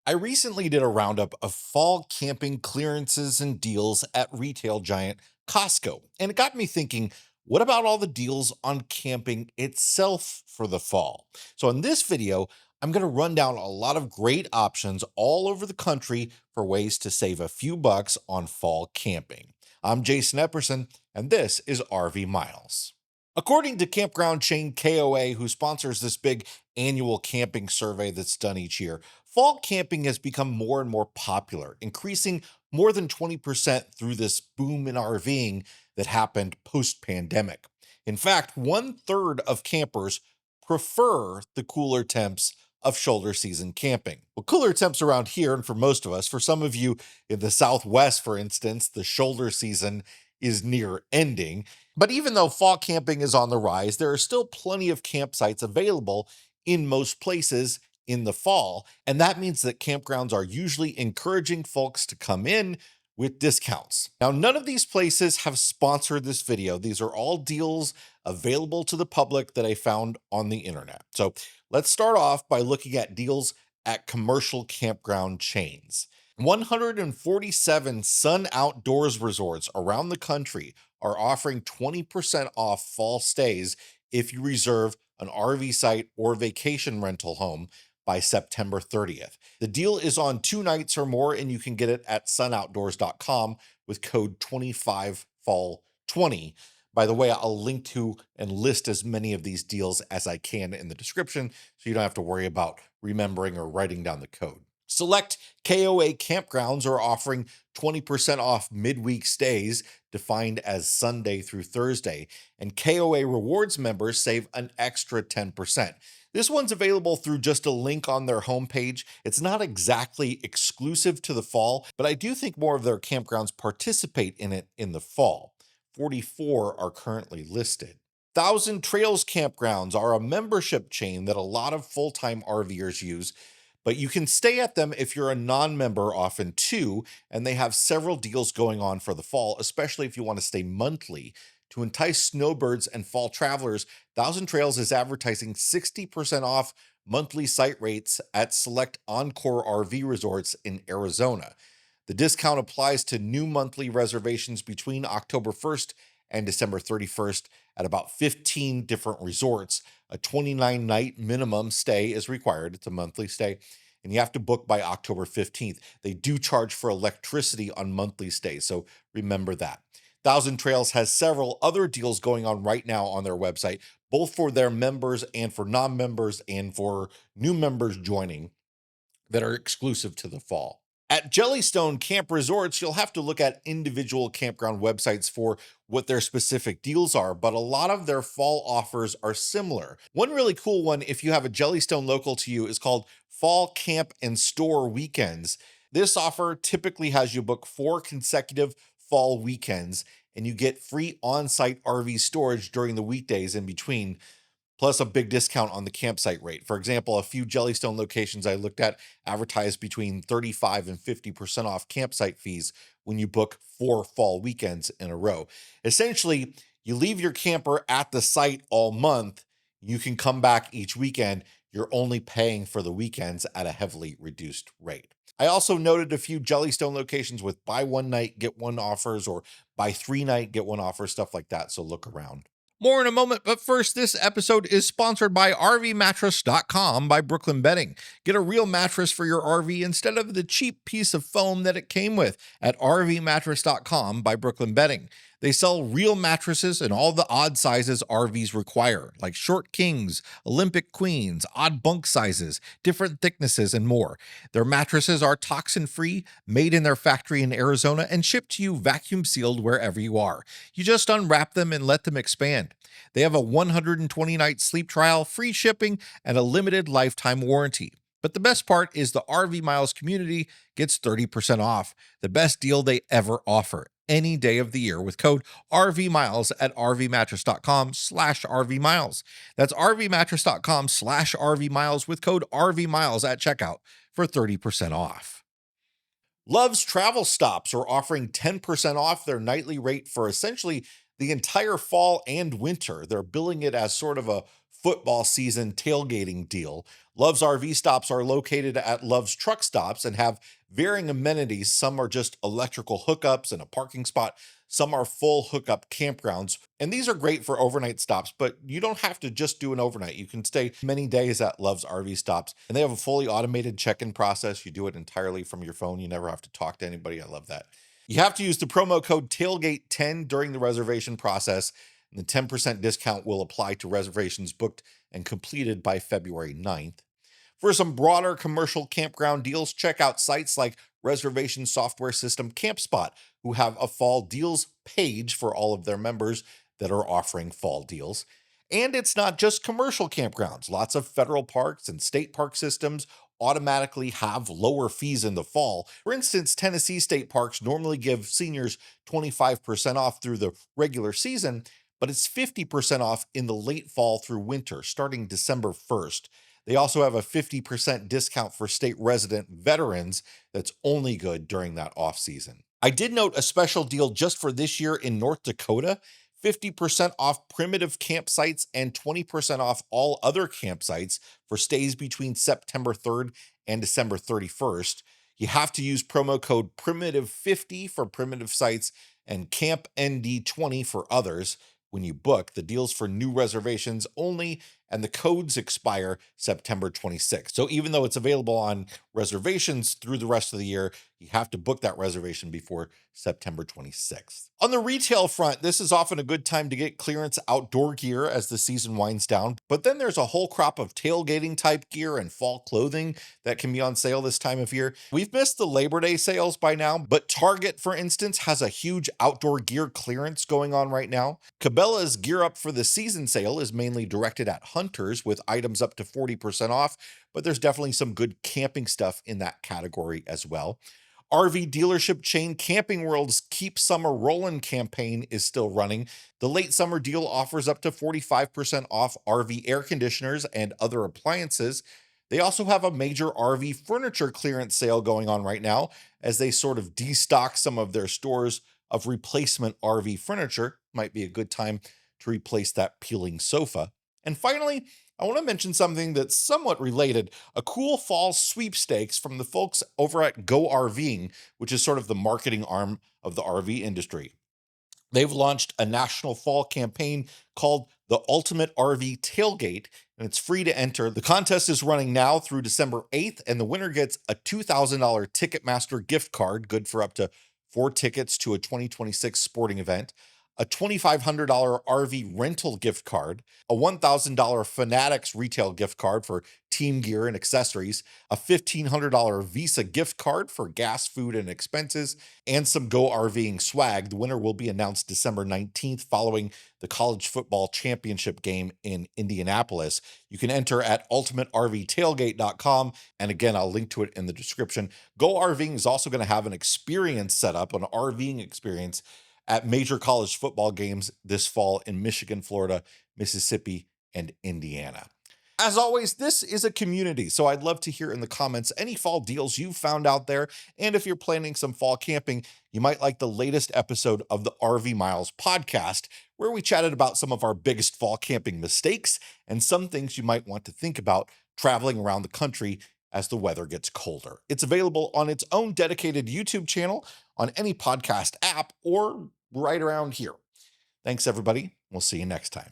I recently did a roundup of fall camping clearances and deals at retail giant Costco, and it got me thinking, what about all the deals on camping itself for the fall? So, in this video, I'm going to run down a lot of great options all over the country for ways to save a few bucks on fall camping. I'm Jason Epperson, and this is RV Miles. According to campground chain KOA, who sponsors this big annual camping survey that's done each year, fall camping has become more and more popular, increasing more than 20% through this boom in RVing that happened post pandemic. In fact, one third of campers prefer the cooler temps of shoulder season camping. Well, cooler temps around here, and for most of us, for some of you in the Southwest, for instance, the shoulder season is near ending. But even though fall camping is on the rise, there are still plenty of campsites available in most places in the fall. And that means that campgrounds are usually encouraging folks to come in with discounts. Now, none of these places have sponsored this video. These are all deals available to the public that I found on the internet. So let's start off by looking at deals at commercial campground chains. 147 Sun Outdoors resorts around the country are offering 20% off fall stays if you reserve an RV site or vacation rental home by September 30th. The deal is on 2 nights or more, and you can get it at sunoutdoors.com with code 25fall20. By the way, I'll link to and list as many of these deals as I can in the description, so you don't have to worry about remembering or writing down the code. Select KOA campgrounds are offering 20% off midweek stays, defined as Sunday through Thursday, and KOA Rewards members save an extra 10%. This one's available through just a link on their homepage. It's not exactly exclusive to the fall, but I do think more of their campgrounds participate in it in the fall. 44 are currently listed. Thousand Trails Campgrounds are a membership chain that a lot of full-time RVers use, but you can stay at them if you're a non-member often too, and they have several deals going on for the fall, especially if you want to stay monthly. To entice snowbirds and fall travelers, Thousand Trails is advertising 60% off monthly site rates at select Encore RV resorts in Arizona. The discount applies to new monthly reservations between October 1st and December 31st at about 15 different resorts. A 29-night minimum stay is required. It's a monthly stay, and you have to book by October 15th. They do charge for electricity on monthly stays, so remember that. Thousand Trails has several other deals going on right now on their website, both for their members and for non-members and for new members joining, that are exclusive to the fall. At Jellystone Camp Resorts, you'll have to look at individual campground websites for what their specific deals are, but a lot of their fall offers are similar. One really cool one, if you have a Jellystone local to you, is called Fall Camp and Store Weekends. This offer typically has you book 4 consecutive fall weekends, and you get free on-site RV storage during the weekdays in between, plus a big discount on the campsite rate. For example, a few Jellystone locations I looked at advertised between 35 and 50% off campsite fees when you book 4 fall weekends in a row. Essentially, you leave your camper at the site all month, you can come back each weekend. You're only paying for the weekends at a heavily reduced rate. I also noted a few Jellystone locations with buy one night, get one offers, or buy 3 night, get one offer, stuff like that. So look around. More in a moment, but first, this episode is sponsored by RVmattress.com by Brooklyn Bedding. Get a real mattress for your RV instead of the cheap piece of foam that it came with at RVmattress.com by Brooklyn Bedding. They sell real mattresses in all the odd sizes RVs require, like short kings, Olympic queens, odd bunk sizes, different thicknesses, and more. Their mattresses are toxin-free, made in their factory in Arizona, and shipped to you vacuum-sealed wherever you are. You just unwrap them and let them expand. They have a 120-night sleep trial, free shipping, and a limited lifetime warranty. But the best part is the RV Miles community gets 30% off, the best deal they ever offer, any day of the year with code RVMiles at rvmattress.com/RVMiles. That's rvmattress.com/RVMiles with code RVMiles at checkout for 30% off. Love's Travel Stops are offering 10% off their nightly rate for essentially the entire fall and winter. They're billing it as sort of a football season tailgating deal. Love's RV stops are located at Love's truck stops and have varying amenities. Some are just electrical hookups and a parking spot. Some are full hookup campgrounds. And these are great for overnight stops, but you don't have to just do an overnight. You can stay many days at Love's RV stops. And they have a fully automated check-in process. You do it entirely from your phone. You never have to talk to anybody. I love that. You have to use the promo code tailgate10 during the reservation process. And the 10% discount will apply to reservations booked and completed by February 9th. For some broader commercial campground deals, check out sites like reservation software system CampSpot, who have a fall deals page for all of their members that are offering fall deals. And it's not just commercial campgrounds. Lots of federal parks and state park systems automatically have lower fees in the fall. For instance, Tennessee state parks normally give seniors 25% off through the regular season, but it's 50% off in the late fall through winter, starting December 1st. They also have a 50% discount for state resident veterans that's only good during that off season. I did note a special deal just for this year in North Dakota, 50% off primitive campsites and 20% off all other campsites for stays between September 3rd and December 31st. You have to use promo code primitive50 for primitive sites and campnd20 for others when you book. The deal's for new reservations only, and the codes expire September 26th. So even though it's available on reservations through the rest of the year, you have to book that reservation before September 26th. On the retail front, this is often a good time to get clearance outdoor gear as the season winds down, but then there's a whole crop of tailgating type gear and fall clothing that can be on sale this time of year. We've missed the Labor Day sales by now, but Target, for instance, has a huge outdoor gear clearance going on right now. Cabela's Gear Up for the Season sale is mainly directed at hunters with items up to 40% off, but there's definitely some good camping stuff in that category as well. RV dealership chain Camping World's Keep Summer Rollin' campaign is still running. The late summer deal offers up to 45% off RV air conditioners and other appliances. They also have a major RV furniture clearance sale going on right now as they sort of destock some of their stores of replacement RV furniture. Might be a good time to replace that peeling sofa. And finally, I want to mention something that's somewhat related, a cool fall sweepstakes from the folks over at Go RVing, which is sort of the marketing arm of the RV industry. They've launched a national fall campaign called the Ultimate RV Tailgate, and it's free to enter. The contest is running now through December 8th, and the winner gets a $2,000 Ticketmaster gift card, good for up to 4 tickets to a 2026 sporting event, a $2,500 RV rental gift card, a $1,000 Fanatics retail gift card for team gear and accessories, a $1,500 Visa gift card for gas, food, and expenses, and some Go RVing swag. The winner will be announced December 19th following the college football championship game in Indianapolis. You can enter at ultimatervtailgate.com, and again, I'll link to it in the description. Go RVing is also going to have an experience set up, an RVing experience at major college football games this fall in Michigan, Florida, Mississippi, and Indiana. As always, this is a community, so I'd love to hear in the comments any fall deals you've found out there. And if you're planning some fall camping, you might like the latest episode of the RV Miles podcast, where we chatted about some of our biggest fall camping mistakes and some things you might want to think about traveling around the country as the weather gets colder. It's available on its own dedicated YouTube channel, on any podcast app, or right around here. Thanks, everybody. We'll see you next time.